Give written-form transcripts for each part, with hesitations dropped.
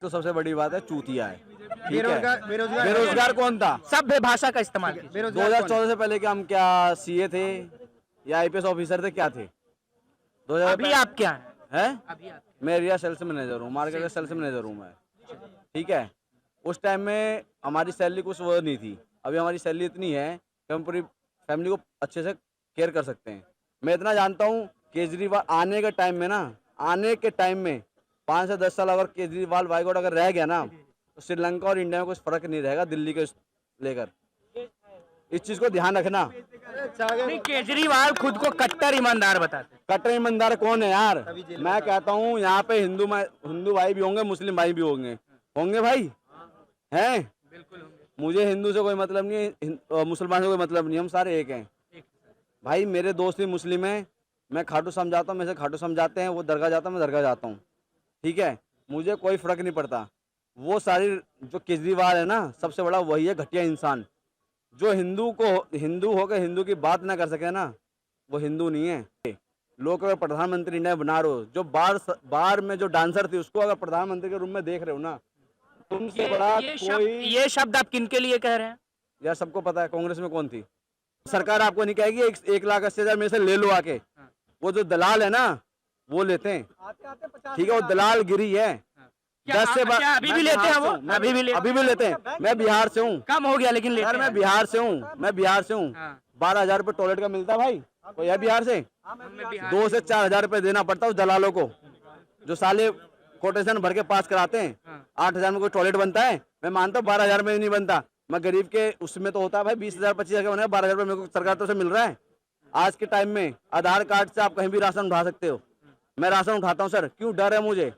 तो सबसे बड़ी बात है चूतिया है। ठीक है, बेरोजगार बेरोजगार कौन था? सभ्य भाषा का इस्तेमाल कीजिए। बेरोजगार कौन है? 2014 से पहले क्या हम क्या सीए थे या आईपीएस ऑफिसर थे, क्या थे? 2000 अभी आप क्या हैं? हैं? अभी आप मैं एरिया सेल्स मैनेजर हूँ, मार्केट का सेल्स मैनेजर हूँ मैं। ठीक है, उस टाइम में हमारी सैलरी कुछ वो नहीं थी। अभी हमारी सैलरी इतनी है कि हम पूरी फैमिली को अच्छे से केयर कर सकते हैं। मैं इतना जानता हूँ, केजरीवाल आने के टाइम में ना, आने के टाइम में 5 से 10 साल अगर केजरीवाल बाईकॉट अगर रह गया ना, तो श्रीलंका और इंडिया में कुछ फर्क नहीं रहेगा दिल्ली के लेकर। इस चीज को ध्यान रखना। नहीं, केजरीवाल खुद को कट्टर ईमानदार बताते हैं। कट्टर ईमानदार कौन है यार? मैं कहता हूँ यहाँ पे हिंदू भाई भी होंगे, मुस्लिम भाई भी होंगे। होंगे भाई, हैं? बिल्कुल होंगे। मुझे हिंदू से कोई मतलब नहीं है, मुसलमान से कोई मतलब नहीं, हम सारे एक हैं भाई। मेरे दोस्त भी मुस्लिम हैं, मैं खाटू समझाता हूँ, मेरे से खाटू समझाते हैं, वो दरगाह जाता हूँ, मैं दरगाह जाता हूँ। ठीक है, मुझे कोई फर्क नहीं पड़ता। वो सारी जो केजरीवाल है ना, सबसे बड़ा वही है घटिया इंसान। जो हिंदू होकर हिंदू की बात ना कर सके ना, वो हिंदू नहीं है। लोग अगर प्रधानमंत्री इंडिया बना रहे हो, जो बार में जो डांसर थी उसको अगर प्रधानमंत्री के रूप में देख रहे हो ना, तुमसे बड़ा कोई। ये शब्द आप किन के लिए कह रहे हैं? यार सबको पता है कांग्रेस में कौन थी। सरकार आपको नहीं कहेगी 1,80,000 में से ले लो आके। वो जो दलाल है ना, वो लेते हैं। ठीक है, वो दलाल गिरी है। 10 से क्या अभी भी लेते हैं वो? अभी भी लेते हैं। मैं बिहार से हूँ कम हो गया लेकिन लेते यार, हैं। मैं बिहार से हूँ। हाँ। 12,000 रुपये टॉयलेट का मिलता है भाई, कोई है बिहार से? 2 से 4,000 रुपये देना पड़ता है उस दलालों को, जो साले कोटेशन भर के पास कराते हैं। 8,000 में कोई टॉयलेट बनता है? मैं मानता हूँ 12,000 में नहीं बनता। मैं गरीब के उसमें तो होता है भाई, 20,000 25,000 का बना है, 12,000 रुपये मेरे को सरकार तरफ से मिल रहा है। आज के टाइम में आधार कार्ड से आप कहीं भी राशन उठा सकते हो। मैं राशन उठाता हूँ सर, क्यों डर है मुझे?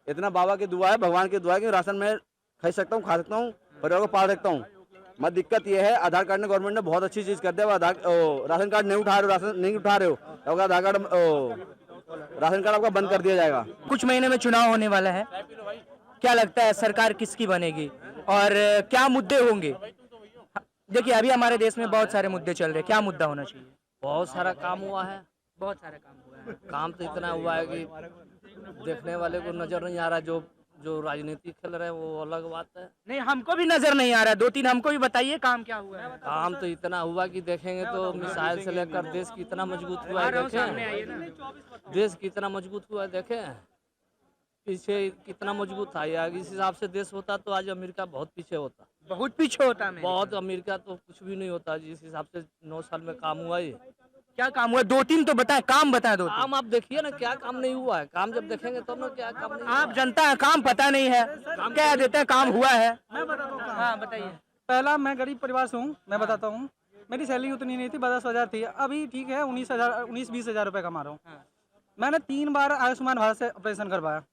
इतना बाबा की दुआ है, भगवान की दुआ है कि राशन मैं खा सकता हूँ, परिवार को पाल सकता हूँ। मत दिक्कत ये है, आधार कार्ड ने गवर्नमेंट ने बहुत अच्छी चीज कर दिया। राशन कार्ड नहीं उठा रहे हो तो आधार कार्ड राशन कार्ड आपका बंद कर दिया जाएगा। कुछ महीने में चुनाव होने वाला है, क्या लगता है सरकार किसकी बनेगी और क्या मुद्दे होंगे? देखिए अभी हमारे देश में बहुत सारे मुद्दे चल रहे हैं, क्या मुद्दा होना चाहिए? बहुत सारा काम हुआ है। बहुत सारे काम हुआ है। काम तो इतना हुआ है कि देखने वाले को नजर नहीं आ रहा। जो राजनीति खेल रहे हैं वो अलग बात है। नहीं, हमको भी नजर नहीं आ रहा है। 2-3 हमको भी बताइए काम क्या हुआ है। काम तो इतना हुआ कि देखेंगे तो मिसाइल से लेकर देश कितना मजबूत हुआ है, देखें देश कितना मजबूत हुआ है, देखें पीछे कितना मजबूत था। या इस हिसाब से देश होता तो आज अमेरिका बहुत पीछे होता। बहुत पीछे होता है। बहुत, अमेरिका तो कुछ भी नहीं होता जिस हिसाब से 9 साल में काम हुआ है। क्या काम हुआ? 2-3 तो बताएं, काम बताएं। 2 काम आप देखिए ना, क्या काम नहीं हुआ है। काम जब देखेंगे तब ना क्या काम नहीं। आप जनता है, काम पता नहीं है, कह देते हैं काम हुआ है। हाँ बताइए। पहला, मैं गरीब परिवार से हूँ, मैं बताता हूँ। मेरी सैलरी उतनी नहीं थी, 10,000 थी। अभी ठीक है 19-20 हज़ार रुपये कमा रहा हूँ। मैंने 3 बार आयुष्मान भारत से ऑपरेशन करवाया।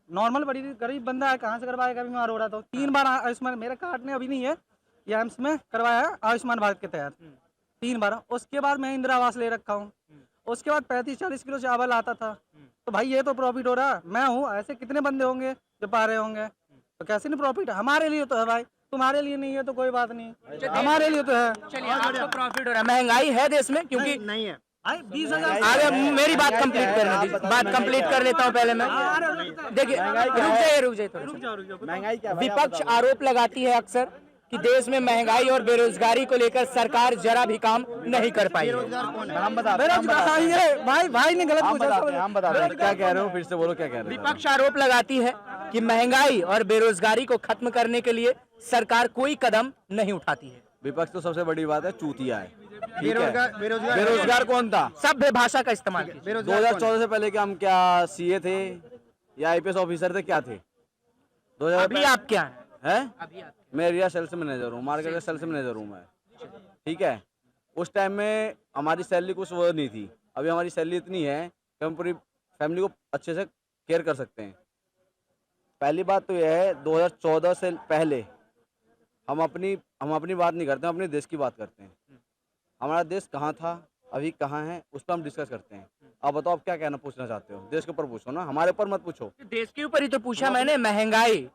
नॉर्मल बड़ी गरीब बंदा है, कहाँ से करवाएगा? बीमार हो रहा था। 3 बार आयुष्मान, मेरा कार्ड ने अभी नहीं है, ये एम्स में करवाया है आयुष्मान भारत के तहत 3 बार। उसके बाद मैं इंदिरा आवास ले रखा हूँ। उसके बाद 35-40 किलो चावल आता था। तो भाई ये तो प्रॉफिट हो रहा है। मैं हूँ, ऐसे कितने बंदे होंगे जो पा रहे होंगे, तो कैसे नहीं प्रॉफिट? हमारे लिए तो है भाई, तुम्हारे लिए नहीं है तो कोई बात नहीं, हमारे लिए तो है। चलिए, आपको प्रॉफिट हो रहा है। महंगाई है देश में, क्योंकि नहीं है भाई। 20,000 आगे मेरी बात कंप्लीट करने दीजिए, बात कंप्लीट कर लेता हूं पहले मैं। देखिए, रुक जाइए थोड़ा। महंगाई क्या? विपक्ष आरोप लगाती है अक्सर कि देश में महंगाई और बेरोजगारी को लेकर सरकार जरा भी काम नहीं कर पाई है। हम बता भाई ने गलत पूछा। हम बता रहे क्या कह रहे हो, फिर से बोलो क्या कह रहे हो। विपक्ष आरोप लगाती है कि महंगाई और बेरोजगारी को खत्म करने के लिए सरकार कोई कदम नहीं उठाती है। विपक्ष तो सबसे बड़ी बात है चूतिया है। ठीक है, बेरोजगार बेरोजगार कौन था? सभ्य भाषा का इस्तेमाल कीजिए। बेरोजगार कौन है? 2014 से पहले क्या हम क्या सीए थे या आईपीएस ऑफिसर थे, क्या थे? 2000 अभी आप क्या हैं? हैं? अभी आप मैं एरिया सेल्स मैनेजर हूँ, मार्केट का सेल्स मैनेजर हूँ मैं। ठीक है, उस टाइम में हमारी सैलरी कुछ वो नहीं थी। अभी हमारी सैलरी इतनी है कि हम पूरी फैमिली को अच्छे से केयर कर सकते हैं। पहली बात तो यह है, 2014 से पहले हम अपनी बात नहीं करते, हम अपने देश की बात करते हैं। हमारा देश कहाँ था, अभी कहाँ है, उस पर हम डिस्कस करते हैं। अब बताओ आप क्या कहना पूछना चाहते हो? देश के ऊपर पूछो ना, हमारे ऊपर मत पूछो। देश के ऊपर ही तो पूछा मैंने। महंगाई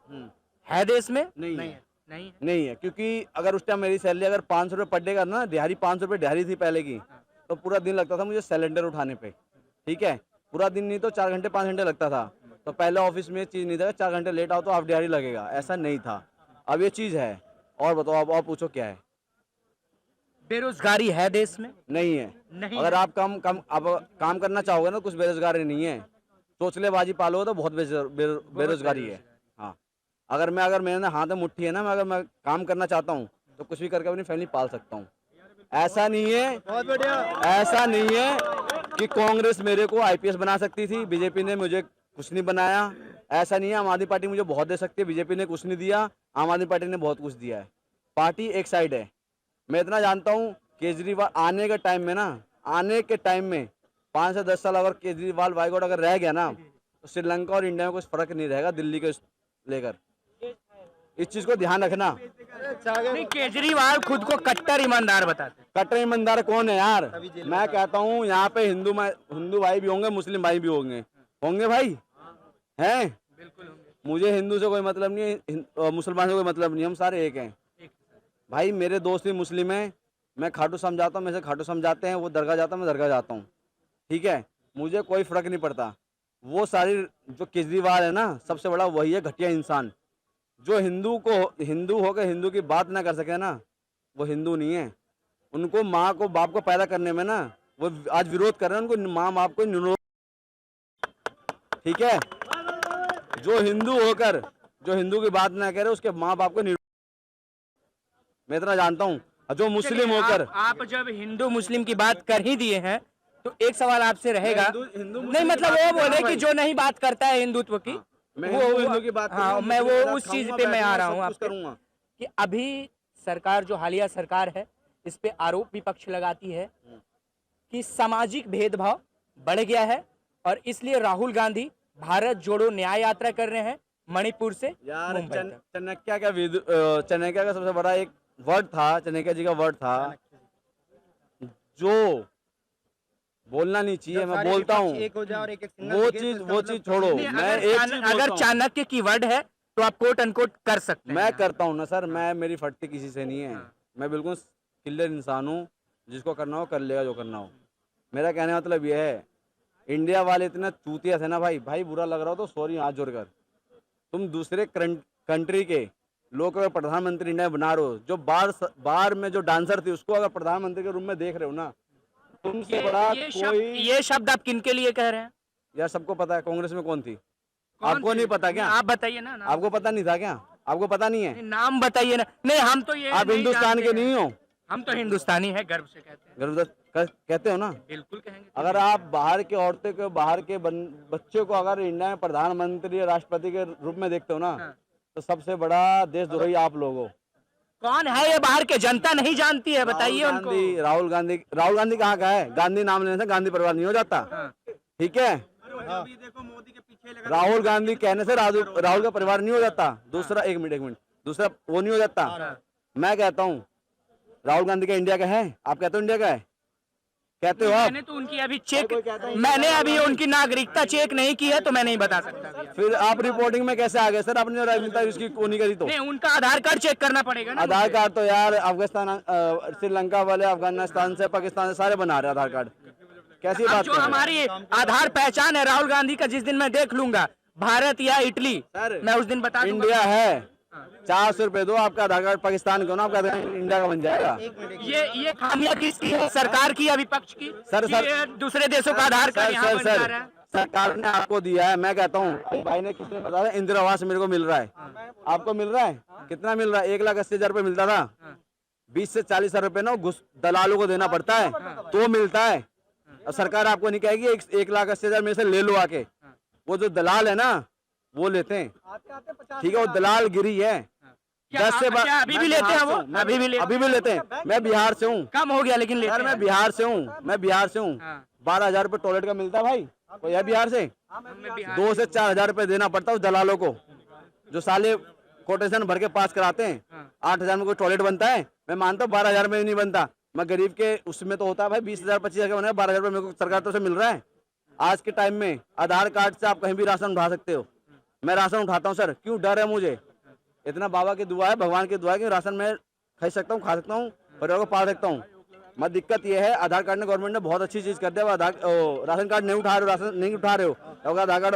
है देश में? नहीं है। नहीं है, क्योंकि अगर उस टाइम मेरी सैलरी अगर 500 रुपये पर डे का ना, दिहाड़ी 500 रुपये दिहाड़ी थी पहले की, तो पूरा दिन लगता था मुझे सिलेंडर उठाने पे। ठीक है, पूरा दिन नहीं तो 4 घंटे 5 घंटे लगता था। तो पहले ऑफिस में ये चीज नहीं था, 4 घंटे लेट आओ तो हाफ दिहाड़ी लगेगा, ऐसा नहीं था। अब ये चीज है। और बताओ, आप और पूछो क्या है? बेरोजगारी है देश में? नहीं है। नहीं अगर आप काम करना चाहोगे ना, कुछ बेरोजगारी नहीं है। चोचलेबाजी पालोगे तो बहुत बेरोजगारी है। हाँ, अगर मेरे हाथ में मुट्ठी है ना, अगर मैं काम करना चाहता हूँ तो कुछ भी करके अपनी फैमिली पाल सकता हूँ। ऐसा नहीं है कि कांग्रेस मेरे को आईपीएस बना सकती थी, बीजेपी ने मुझे कुछ नहीं बनाया। ऐसा नहीं है, आम आदमी पार्टी मुझे बहुत दे सकती है, बीजेपी ने कुछ नहीं दिया, आम आदमी पार्टी ने बहुत कुछ दिया है। पार्टी एक साइड है। मैं इतना जानता हूँ, केजरीवाल आने के टाइम में 5 से 10 साल अगर केजरीवाल बाईकॉट अगर रह गया ना, तो श्रीलंका और इंडिया में कुछ फर्क नहीं रहेगा दिल्ली के लेकर। इस चीज को ध्यान रखना। नहीं, केजरीवाल खुद को कट्टर ईमानदार बताते हैं। कट्टर ईमानदार कौन है यार? मैं कहता हूँ यहाँ पे हिंदू भाई भी होंगे, मुस्लिम भाई भी होंगे भाई, हैं? बिल्कुल होंगे। मुझे हिंदू से कोई मतलब नहीं है, मुसलमान से कोई मतलब नहीं है, हम सारे एक हैं भाई। मेरे दोस्त भी मुस्लिम हैं, मैं खाटू समझाता हूँ, मेरे से खाटू समझाते हैं, वो दरगाह जाता है, मैं दरगाह जाता हूँ, ठीक है? मुझे कोई फर्क नहीं पड़ता। वो सारी जो केजरीवाल है ना, सबसे बड़ा वही है घटिया इंसान। जो हिंदू होकर हिंदू की बात ना कर सके ना, वो हिंदू नहीं है। उनको माँ को बाप को पैदा करने में ना, वो आज विरोध कर रहे हैं, उनको माँ बाप को निरोध, ठीक है? जो हिंदू की बात ना करे, उसके माँ बाप को मैं इतना जानता हूँ। जो मुस्लिम होकर आप जब हिंदू मुस्लिम की बात कर ही दिए हैं, तो एक सवाल आपसे रहेगा। नहीं मतलब वो बोले कि जो नहीं बात करता है हिंदुत्व की, हिंदू की बात, हाँ, मैं वो उस चीज पे मैं आ रहा हूँ आप करूँगा कि अभी सरकार जो हालिया सरकार है, इस पे आरोप विपक्ष लगाती है कि सामाजिक भेदभाव बढ़ गया है, और इसलिए राहुल गांधी भारत जोड़ो न्याय यात्रा कर रहे हैं मणिपुर से यार। मुंबई तक। चाणक्य का सबसे बड़ा एक वर्ड था, चाणक्य जी का वर्ड था, जो बोलना नहीं चाहिए, मैं बोलता हूँ। वो चीज छोड़ो। मैं एक चीज अगर चाणक्य की वर्ड है तो आप कोट अनकोट कर सकते हैं। मैं करता हूँ ना सर, मेरी फटती किसी से नहीं है। मैं बिल्कुल क्लियर इंसान हूँ, जिसको करना हो कर लेगा, जो करना हो। मेरा कहने का मतलब यह है, इंडिया वाले इतने चूतिया थे ना भाई बुरा लग रहा हो तो सॉरी हाथ जोड़कर। तुम दूसरे कंट्री के लोग अगर प्रधानमंत्री इंडिया में बना रहे हो, जो बार में जो डांसर थी उसको अगर प्रधानमंत्री के रूप में देख रहे हो ना, तुमसे बड़ा ये शब्द आप किन के लिए कह रहे हैं? यार सबको पता है कांग्रेस में कौन थी, आपको नहीं पता क्या? आप बताइए ना। आपको पता नहीं था क्या? आपको पता नहीं है? नाम बताइए ना। नहीं, हम तो ये आप हिंदुस्तान के नहीं हो? हम तो हिंदुस्तानी है, गर्व से कहते हैं। गर्व कहते हो ना? बिल्कुल कहेंगे। अगर आप बाहर के औरतें को, बाहर के बच्चों को अगर इंडिया में प्रधानमंत्री या राष्ट्रपति के रूप में देखते हो ना, तो सबसे बड़ा देशद्रोही आप लोग हो। कौन है ये? बाहर के जनता नहीं जानती है, बताइए उनको। राहुल गांधी कहाँ का है? गांधी नाम लेने से गांधी परिवार नहीं हो जाता, ठीक है? राहुल गांधी कहने से राहुल का परिवार नहीं हो जाता। दूसरा, एक मिनट, दूसरा वो नहीं हो जाता। मैं कहता हूँ राहुल गांधी का इंडिया का है? आप कहते हो इंडिया का है? कहते हो आप? मैंने तो उनकी अभी मैंने अभी उनकी नागरिकता चेक नहीं की है, तो मैं नहीं बता सकता। फिर आप रिपोर्टिंग में कैसे आ गए सर? आपने राजनीतिता उसकी को नहीं करी तो? नहीं, उनका आधार कार्ड चेक करना पड़ेगा ना। आधार कार्ड तो यार अफगानिस्तान, श्रीलंका वाले, अफगानिस्तान से, पाकिस्तान से सारे बना रहे आधार कार्ड। कैसी बात? जो हमारी आधार पहचान है राहुल गांधी का, जिस दिन मैं देख लूंगा भारत या इटली, मैं उस दिन बता दूंगा। इंडिया है, 400 रुपए दो, आपका आधार कार्ड पाकिस्तान का ना, आपका इंडिया का बन जाएगा। ये खामियां किसकी है? सरकार की या विपक्ष की? सर दूसरे देशों का आधार कार्ड यहाँ बन जा रहा है। सरकार ने आपको दिया है। मैं कहता हूँ भाई ने कितने बता रहे, इंदिरा आवास मेरे को मिल रहा है, आपको मिल रहा है? कितना मिल रहा है? 1,80,000 रुपए मिलता था, 20 से 40 हजार रुपए ना घुस दलालों को देना पड़ता है तो मिलता है। अब सरकार आपको नहीं कहेगी 1,80,000 मेरे से ले लो आके। वो जो दलाल है ना, वो लेते हैं, ठीक है? वो दलाल गिरी है। 10 से अभी भी लेते हैं वो? अभी भी लेते हैं। मैं बिहार से हूँ। कम हो गया लेकिन लेते हैं। मैं बिहार से हूँ। 12,000 रुपए टॉयलेट का मिलता है भाई। कोई है बिहार से? 2 से 4,000 रुपए देना पड़ता है उस दलालों को, जो साले कोटेशन भर के पास कराते हैं। 8,000 में कोई टॉयलेट बनता है? मैं मानता हूँ 12,000 में नहीं बनता। मैं गरीब के उसमें तो होता है भाई, 20,000 25,000 का बना, 12,000 रुपए मेरे को सरकार तो से मिल रहा है। आज के टाइम में आधार कार्ड से आप कहीं भी राशन उठा सकते हो। मैं राशन उठाता हूँ सर, क्यों डर है मुझे? इतना बाबा की दुआ है, भगवान की दुआ है कि राशन मैं खा सकता हूँ, परिवार को पाल सकता हूँ। मत दिक्कत ये है, आधार कार्ड ने, गवर्नमेंट ने बहुत अच्छी चीज कर दिया। राशन कार्ड नहीं उठा रहे हो, राशन नहीं उठा रहे हो, आधार कार्ड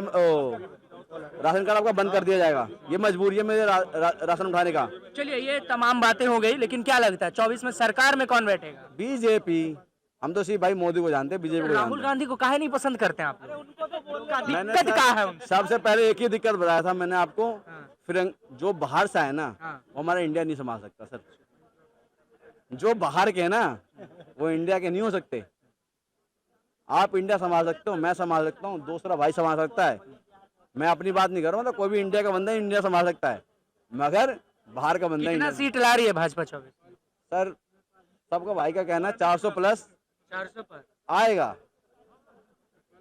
राशन कार्ड आपका बंद कर दिया जाएगा। ये मजबूरी है मेरे राशन उठाने का। चलिए ये तमाम बातें हो गई, लेकिन क्या लगता है 24 में सरकार में कौन बैठेगा? बीजेपी। हम तो सिर्फ भाई मोदी को जानते हैं, बीजेपी को राहुल जानते गांधी को काहे नहीं पसंद करते हैं आप? हैं। दिक्कत क्या है उनसे? सबसे पहले एक ही दिक्कत बताया था मैंने आपको, फिर जो बाहर से है ना हाँ। वो हमारा इंडिया नहीं संभाल सकता सर। जो बाहर के हैं ना वो इंडिया के नहीं हो सकते। आप इंडिया संभाल सकते हो, मैं संभाल सकता हूँ, दूसरा भाई संभाल सकता है। मैं अपनी बात नहीं कर रहा हूँ, मतलब कोई भी इंडिया का बंदा इंडिया संभाल सकता है, मगर बाहर का बंदा कितना इंडिया सीट ला रही है भाजपा 24? सर सबका भाई का कहना है 400 प्लस 400 पर। आएगा।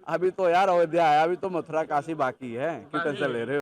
अभी तो यार अयोध्या है, अभी तो मथुरा काशी बाकी है, क्यों टेंशन ले रहे हो?